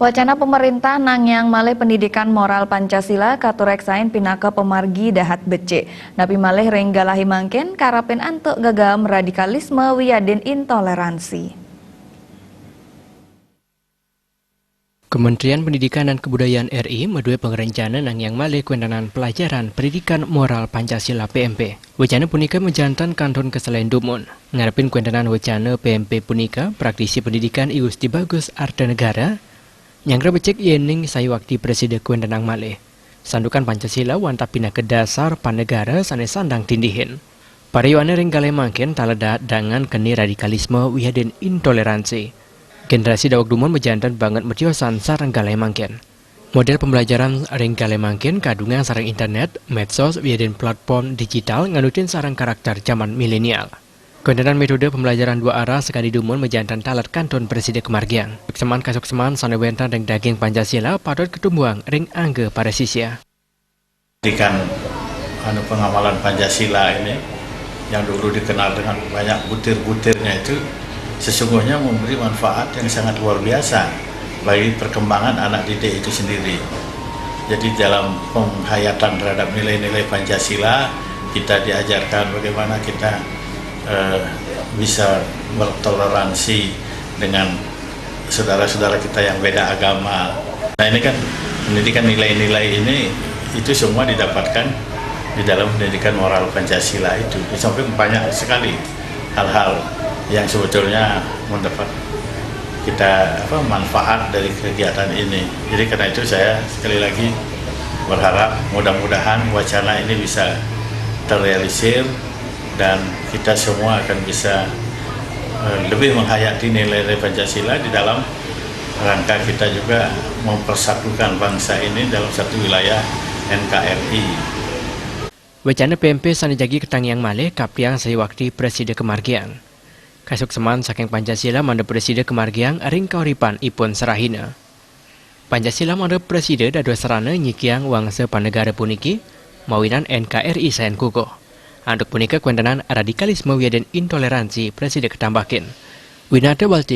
Wacana pemerintah nangyang malih pendidikan moral Pancasila katureksain pinaka pemargi dahat bece. Napi malih renggalahi mangken karapen antuk gagam radikalisme wiyadin intoleransi. Kementerian Pendidikan dan Kebudayaan RI medue pengerencana nangyang malih kuendanan pelajaran pendidikan moral Pancasila PMP. Wacana punika menjantan kanton keselain dumun. Ngarepin kuendanan wacana PMP punika praktisi pendidikan I Gusti Bagus Ardanegara yang becek yening sayuakti presiden kuendanang malih. Sandukan Pancasila wantap pindah ke dasar panegara sanes sandang tindihin. Pariyuane renggale mangken taleda dengan keni radikalisme wiyadin intoleransi. Generasi dawak dumun menjantan banget mediosan sarang galai mangken. Model pembelajaran renggale mangken kadungan sarang internet, medsos, wiyadin platform digital nganutin sarang karakter zaman milenial. Kuendanan metode pembelajaran dua arah sekali dumun menjantan talat kanton presiden kemargian. Seman kasuk seman sanewentan dan daging Pancasila patut ketumbuang ring angge para sisya. Pendidikan pengamalan Pancasila ini yang dulu dikenal dengan banyak butir-butirnya itu sesungguhnya memberi manfaat yang sangat luar biasa bagi perkembangan anak didik itu sendiri. Jadi dalam penghayatan terhadap nilai-nilai Pancasila, kita diajarkan bagaimana kita bisa bertoleransi dengan saudara-saudara kita yang beda agama. Nah ini kan pendidikan nilai-nilai ini itu semua didapatkan di dalam pendidikan moral Pancasila itu. Di samping banyak sekali hal-hal yang sebetulnya mendapat kita manfaat dari kegiatan ini. Jadi karena itu saya sekali lagi berharap mudah-mudahan wacana ini bisa terrealisir dan kita semua akan bisa lebih menghayati nilai-nilai Pancasila di dalam rangka kita juga mempersatukan bangsa ini dalam satu wilayah NKRI. Wacana PMP sanejagi ketangiang malih kapriang sayuakti presiden kemargian. Kasuk seman saking Pancasila mandep presiden kemargian ring kauripan ipun serahina. Pancasila mandep presiden dadu sarana nyikiang wangsa panegara puniki mawinan NKRI sayan kukuh. Anduk punika kuendanan radikalisme wiyadin intoleransi presiden ketambakin. Winata Balti